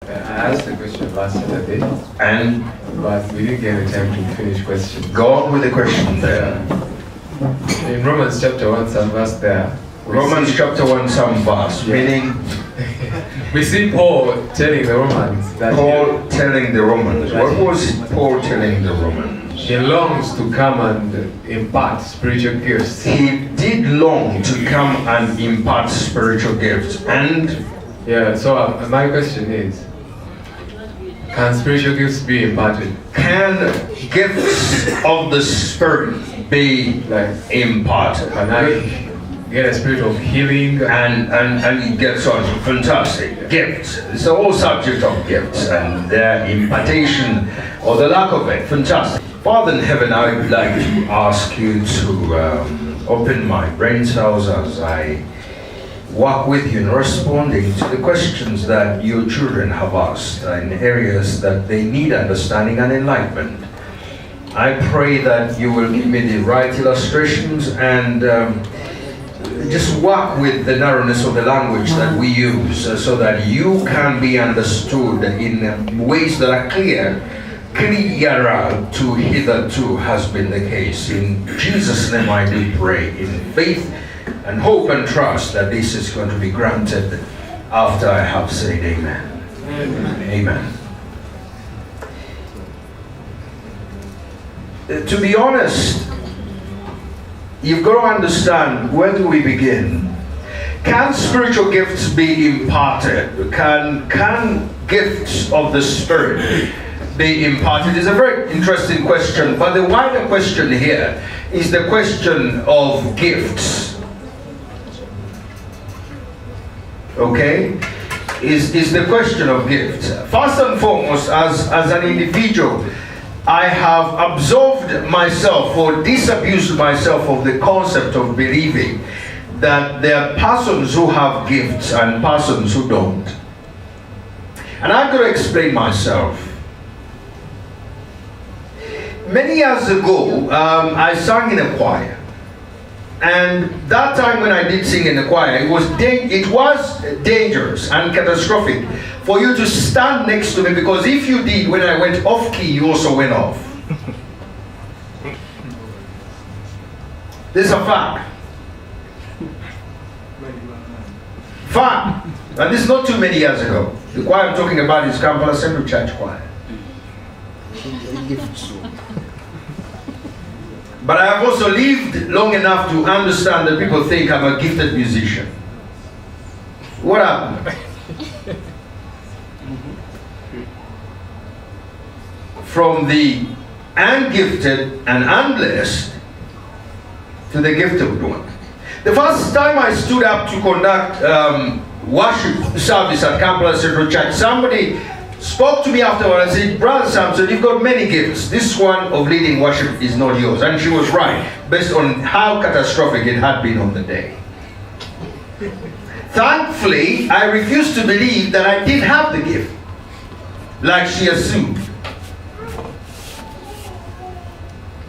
I asked the question last Saturday, but we didn't get the time to finish question. Go on with the question there. In Romans chapter 1, some verse there. Romans chapter 1, some verse, meaning we see Paul telling the Romans that Paul telling the Romans. What was Paul telling the Romans? he longs to come and impart spiritual gifts. He did long to come and impart spiritual gifts. And so my question is, can spiritual gifts be imparted? Can gifts of the Spirit be imparted? Can I get a spirit of healing? And gets on. Fantastic. Gifts. It's the whole subject of gifts and their impartation or the lack of it. Fantastic. Father in heaven, I would like to ask you to open my brain cells as I work with you in responding to the questions that your children have asked in areas that they need understanding and enlightenment. I pray that you will give me the right illustrations and just work with the narrowness of the language that we use so that you can be understood in ways that are clearer to hitherto has been the case. In Jesus' name I do pray in faith and hope and trust that this is going to be granted after I have said amen. Amen. To be honest, you've got to understand, where do we begin? Can spiritual gifts be imparted? Can gifts of the Spirit be imparted? Is a very interesting question, but the wider question here is the question of gifts. Okay? Is the question of gifts. First and foremost, as an individual, I have absolved myself or disabused myself of the concept of believing that there are persons who have gifts and persons who don't. And I've got to explain myself. Many years ago, I sang in a choir. And that time when I did sing in the choir, it was dangerous and catastrophic for you to stand next to me, because if you did, when I went off key, you also went off. This is a fact. Fact. And this is not too many years ago. The choir I'm talking about is Kampala Assembly Church Choir. But I have also lived long enough to understand that people think I'm a gifted musician. What happened? From the ungifted and unblessed to the gifted one. The first time I stood up to conduct worship service at Kampala Central Church, somebody spoke to me afterward and said, "Brother Samson, you've got many gifts. This one of leading worship is not yours." And she was right, based on how catastrophic it had been on the day. Thankfully, I refused to believe that I did have the gift, like she assumed.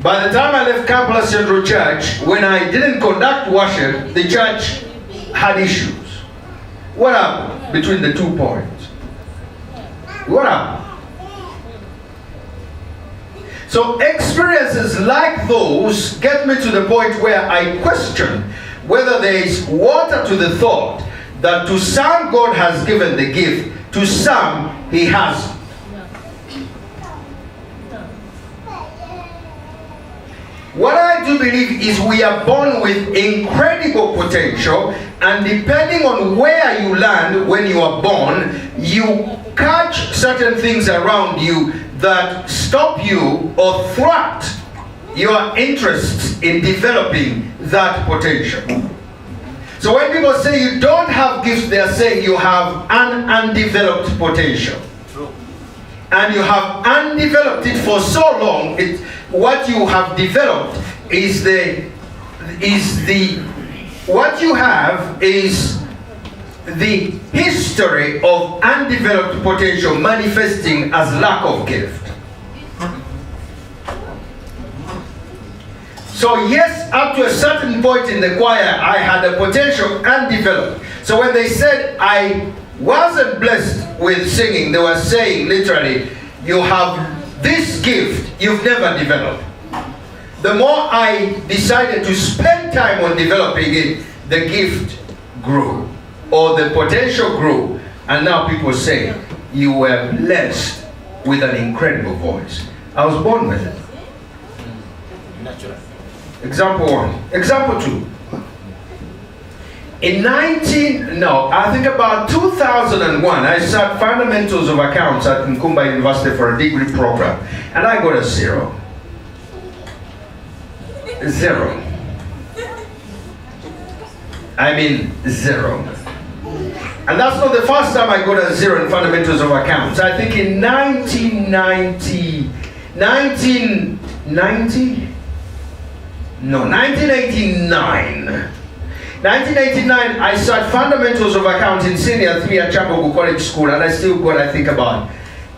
By the time I left Kampala Central Church, when I didn't conduct worship, the church had issues. What happened between the 2 points? What happened? So experiences like those get me to the point where I question whether there is water to the thought that to some God has given the gift, to some He hasn't. What I do believe is we are born with incredible potential, and depending on where you land when you are born, you catch certain things around you that stop you or thwart your interests in developing that potential. So when people say you don't have gifts, they are saying you have an undeveloped potential. And you have undeveloped it for so long, what you have developed is what you have is the history of undeveloped potential manifesting as lack of gift. So yes, up to a certain point in the choir, I had a potential undeveloped. So when they said I wasn't blessed with singing. They were saying literally, you have this gift you've never developed. The more I decided to spend time on developing it, the gift grew, or the potential grew. And now people say, you were blessed with an incredible voice. I was born with it. Natural. Example one. Example two. I think about 2001, I sat fundamentals of accounts at Nkumba University for a degree program, and I got a 0. 0. I mean 0. And that's not the first time I got a 0 in fundamentals of accounts. I think in 1989, I sat fundamentals of accounts in senior 3 at Chapel College School, and I still got, I think, about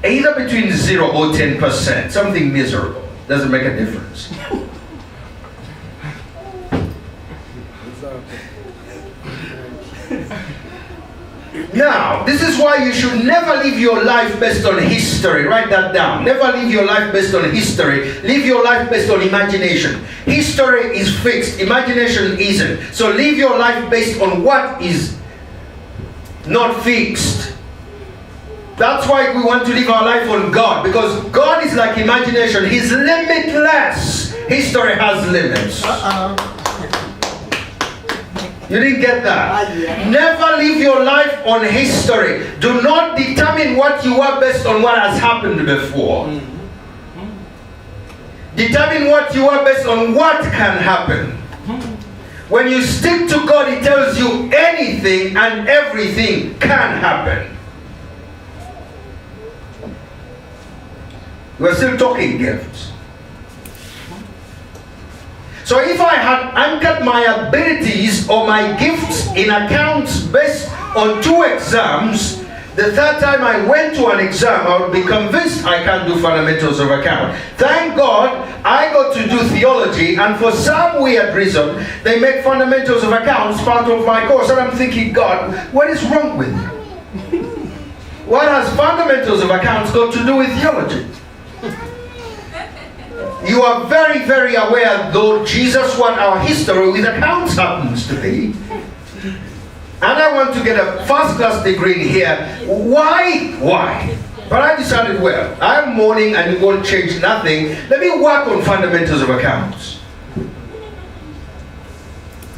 either between 0 or 10%, something miserable. Doesn't make a difference. Now, this is why you should never live your life based on history. Write that down. Never live your life based on history. Live your life based on imagination. History is fixed. Imagination isn't. So live your life based on what is not fixed. That's why we want to live our life on God. Because God is like imagination. He's limitless. History has limits. You didn't get that? Never live your life on history. Do not determine what you are based on what has happened before. Determine what you are based on what can happen. When you stick to God, He tells you anything and everything can happen. We're still talking gifts. So if I had anchored my abilities or my gifts in accounts based on 2 exams, the third time I went to an exam, I would be convinced I can't do fundamentals of account. Thank God I got to do theology, and for some weird reason, they make fundamentals of accounts part of my course. And I'm thinking, God, what is wrong with you? What has fundamentals of accounts got to do with theology? You are very, very aware, though, Jesus, what our history with accounts happens to be. And I want to get a first-class degree in here. Why? Why? But I decided, well, I'm mourning and it won't change nothing. Let me work on fundamentals of accounts.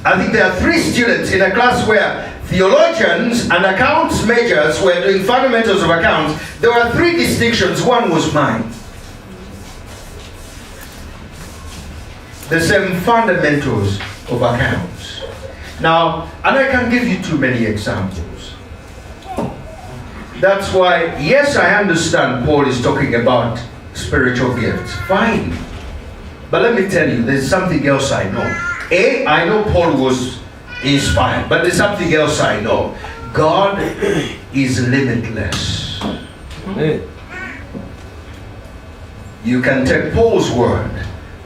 I think there are 3 students in a class where theologians and accounts majors were doing fundamentals of accounts. There were 3 distinctions. One was mine. The same fundamentals of accounts. Now, and I can give you too many examples. That's why, yes, I understand Paul is talking about spiritual gifts. Fine. But let me tell you, there's something else I know. I know Paul was inspired, but there's something else I know. God is limitless. You can take Paul's word,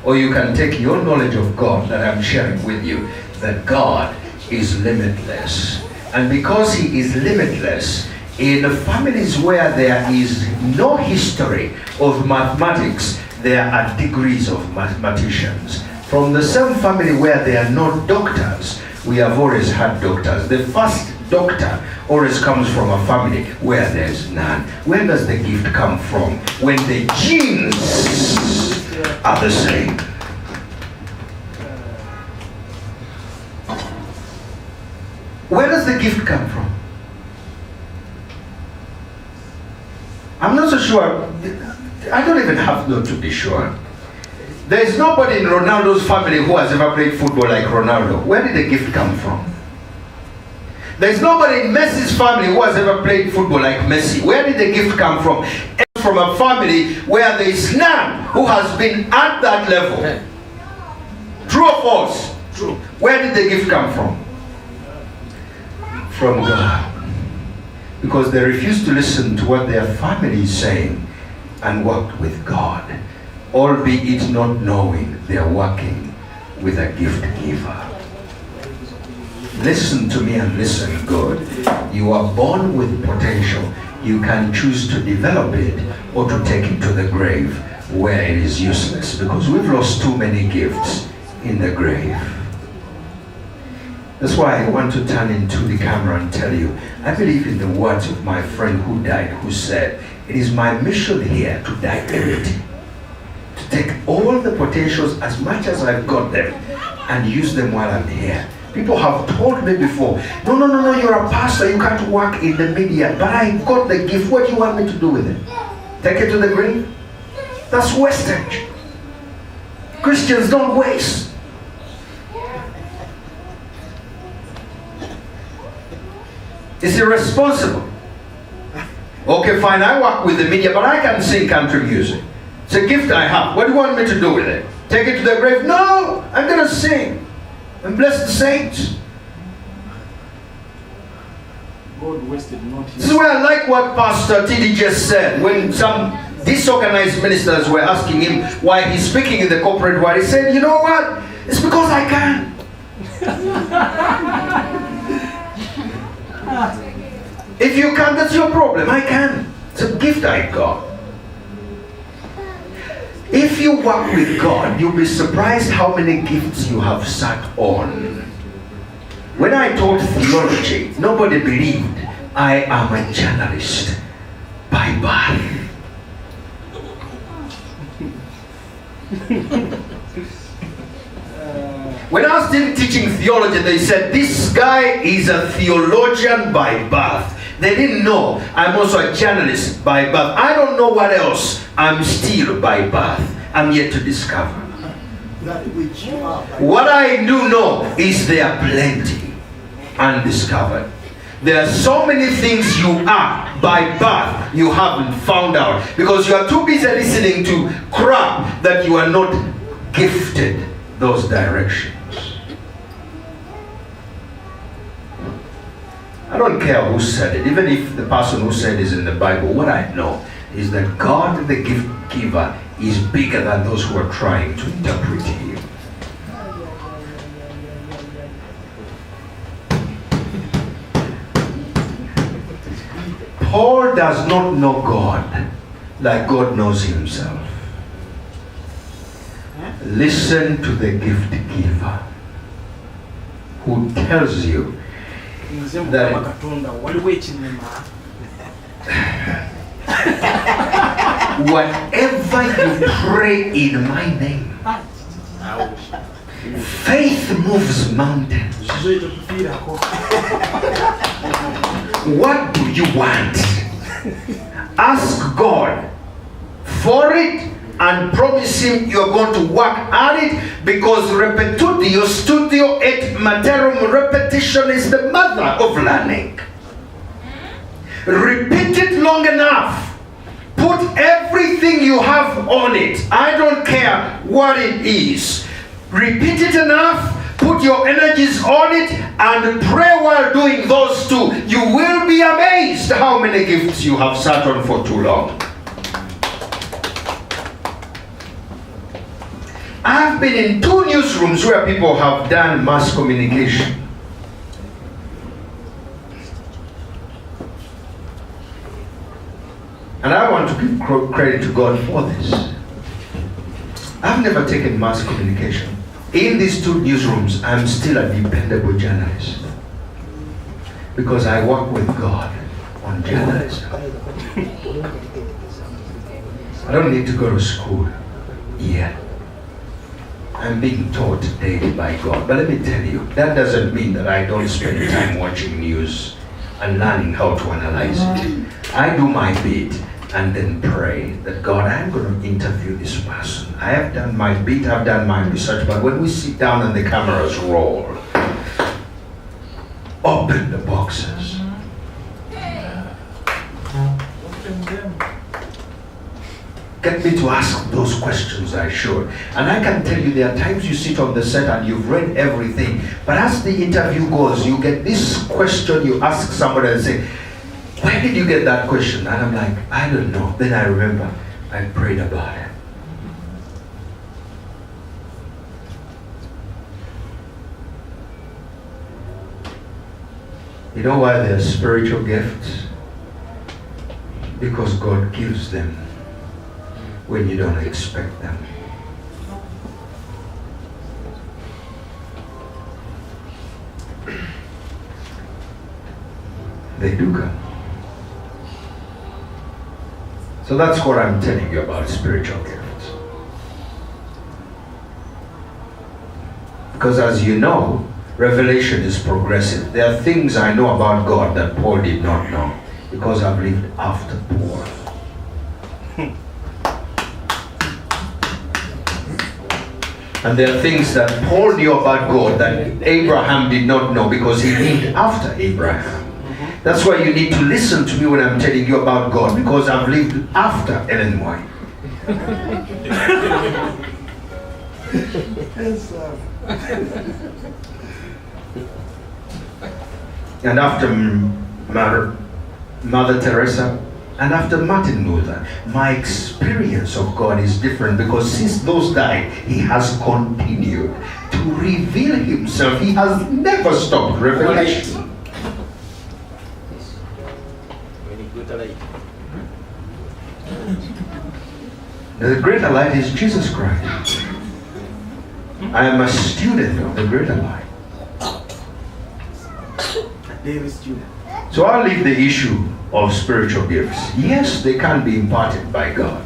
or you can take your knowledge of God that I'm sharing with you, that God is limitless. And because He is limitless, in families where there is no history of mathematics, there are degrees of mathematicians. From the same family where there are no doctors, we have always had doctors. The first doctor always comes from a family where there's none. Where does the gift come from? When the genes are the same. Where does the gift come from? I'm not so sure. I don't even have to be sure. There is nobody in Ronaldo's family who has ever played football like Ronaldo. Where did the gift come from? There's nobody in Messi's family who has ever played football like Messi. Where did the gift come from? From a family where there is none who has been at that level. True or false? True. Where did the gift come from? From God. Because they refused to listen to what their family is saying and worked with God. Albeit not knowing they are working with a gift giver. Listen to me and listen good. You are born with potential. You can choose to develop it or to take it to the grave where it is useless, because we've lost too many gifts in the grave. That's why I want to turn into the camera and tell you, I believe in the words of my friend who died, who said, it is my mission here to die empty. To take all the potentials as much as I've got them and use them while I'm here. People have told me before, no, you're a pastor, you can't work in the media, but I got the gift. What do you want me to do with it? Take it to the grave? That's wastage. Christians don't waste. It's irresponsible. Okay, fine, I work with the media, but I can sing country music. It's a gift I have. What do you want me to do with it? Take it to the grave? No, I'm going to sing and bless the saints. God wasted not his. This is where I like what Pastor T.D. just said. When some disorganized ministers were asking him why he's speaking in the corporate world, he said, you know what? It's because I can. If you can't, that's your problem. I can. It's a gift I got. If you work with God, you'll be surprised how many gifts you have sat on. When I taught theology, nobody believed I am a journalist by birth. When I was still teaching theology, they said, this guy is a theologian by birth. They didn't know I'm also a journalist by birth. I don't know what else I'm still by birth. I'm yet to discover. What I do know is there are plenty undiscovered. There are so many things you are by birth you haven't found out because you are too busy listening to crap that you are not gifted those directions. I don't care who said it, even if the person who said it is in the Bible. What I know is that God, the gift giver, is bigger than those who are trying to interpret Him. Paul does not know God like God knows himself. Listen to the gift giver who tells you that whatever you pray in my name, faith moves mountains. What do you want? Ask God for it and promise Him you're going to work at it, because repetitio studio et materum, repetition is the mother of learning. Repeat it long enough. Put everything you have on it. I don't care what it is. Repeat it enough. Put your energies on it and pray while doing those two. You will be amazed how many gifts you have sat on for too long. I've been in 2 newsrooms where people have done mass communication. And I want to give credit to God for this. I've never taken mass communication. In these 2 newsrooms, I'm still a dependable journalist. Because I work with God on journalism. I don't need to go to school yet. I'm being taught daily by God. But let me tell you, that doesn't mean that I don't spend time watching news and learning how to analyze it. I do my bit and then pray that God, I'm going to interview this person. I have done my bit, I've done my research, but when we sit down and the cameras roll, open the boxes. Get me to ask those questions I should. And I can tell you there are times you sit on the set and you've read everything, but as the interview goes, you get this question, you ask somebody and say, where did you get that question? And I'm like, I don't know. Then I remember, I prayed about it. You know why they're spiritual gifts? Because God gives them when you don't expect them. They do come. So that's what I'm telling you about spiritual gifts. Because as you know, revelation is progressive. There are things I know about God that Paul did not know, because I've lived after Paul. And there are things that Paul knew about God that Abraham did not know, because he lived after Abraham. That's why you need to listen to me when I'm telling you about God, because I've lived after Ellen White. And after Mother Teresa, and after Martin Luther. My experience of God is different, because since those died, He has continued to reveal Himself. He has never stopped revelation. The greater light is Jesus Christ. I am a student of the greater light. David student. So I'll leave the issue of spiritual gifts. Yes, they can be imparted by God.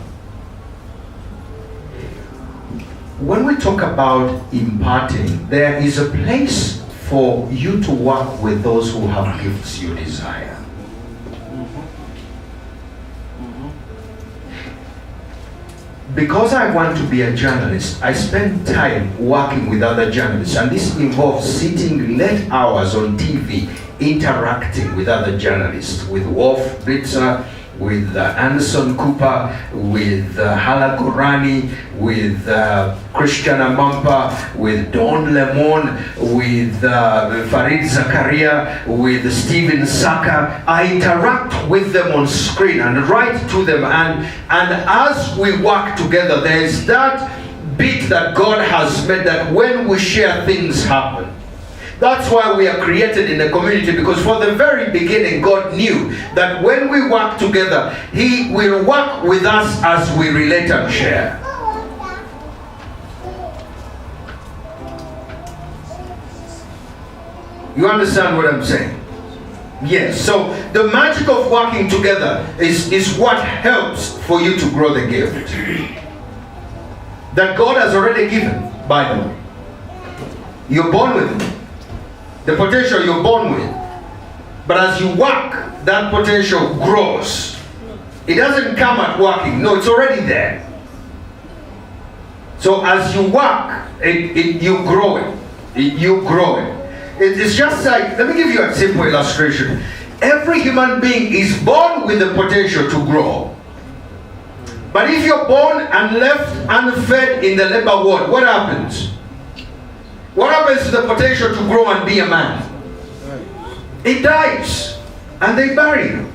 When we talk about imparting, there is a place for you to work with those who have gifts you desire. Because I want to be a journalist, I spend time working with other journalists, and this involves sitting late hours on TV, interacting with other journalists, with Wolf Blitzer, with Anderson Cooper, with Hala Gorani, with Christian Amampa, with Don Lemon, with Farid Zakaria, with Stephen Saka. I interact with them on screen and write to them, and as we work together, there is that bit that God has made, that when we share, things happen. That's why we are created in the community, because for the very beginning, God knew that when we work together, He will work with us as we relate and share. You understand what I'm saying? Yes. So the magic of working together is what helps for you to grow the gift that God has already given, by the way. You're born with it. The potential you're born with. But as you work, that potential grows. It doesn't come at working. No, it's already there. So as you work, you grow it. You grow it. It's just like, let me give you a simple illustration. Every human being is born with the potential to grow. But if you're born and left unfed in the labor ward, what happens? What happens to the potential to grow and be a man? It dies, and they bury you.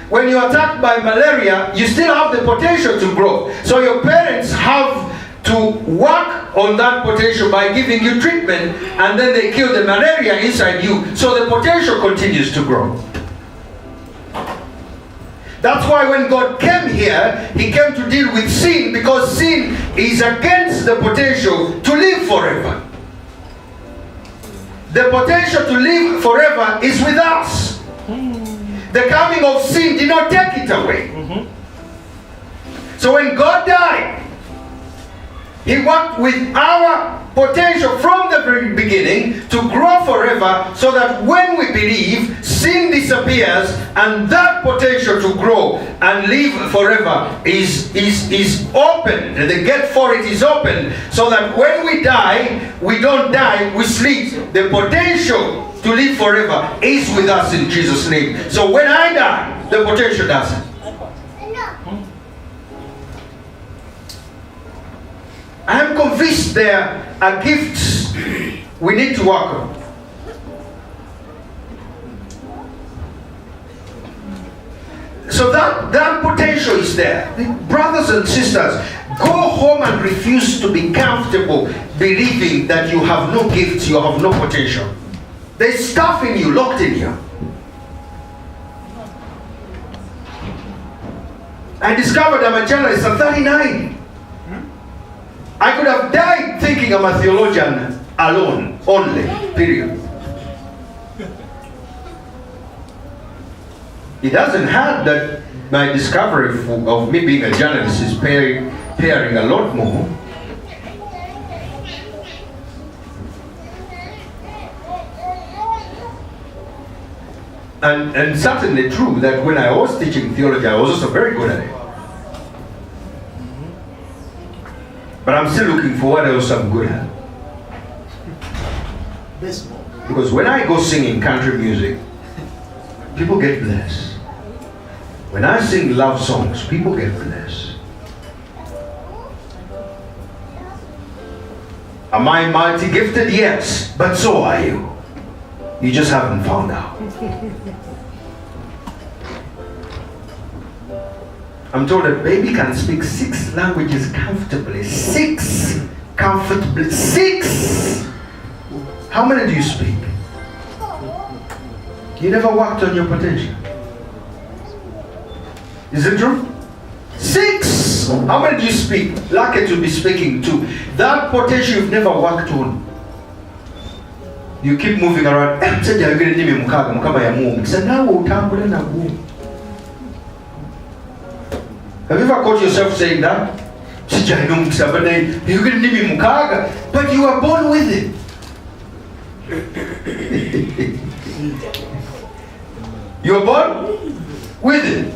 When you're attacked by malaria, you still have the potential to grow. So your parents have to work on that potential by giving you treatment, and then they kill the malaria inside you, so the potential continues to grow. That's why when God came here, He came to deal with sin, because sin is against the potential to live forever. The potential to live forever is with us. The coming of sin did not take it away. So when God died, He worked with our potential from the very beginning to grow forever, so that when we believe, sin disappears, and that potential to grow and live forever is open. The gate for it is open, so that when we die, we don't die, we sleep. The potential to live forever is with us in Jesus' name. So when I die, the potential doesn't. I am convinced there are gifts we need to work on. So that potential is there. Brothers and sisters, go home and refuse to be comfortable believing that you have no gifts, you have no potential. There's stuff in you, locked in you. I discovered I'm a journalist at 39. I could have died thinking I'm a theologian alone, only, period. It doesn't help that my discovery of me being a journalist is pairing a lot more. And certainly true that when I was teaching theology, I was also very good at it. But I'm still looking for what else I'm good at. Baseball. Because when I go singing country music, people get blessed. When I sing love songs, people get blessed. Am I multi-gifted? Yes, but so are you. You just haven't found out. I'm told a baby can speak 6 languages comfortably. 6 comfortably. 6! How many do you speak? You never worked on your potential. Is it true? 6! How many do you speak? Lucky to be speaking to. That potential you've never worked on. You keep moving around. Say now have you ever caught yourself saying that? But you are born with it. You are born with it.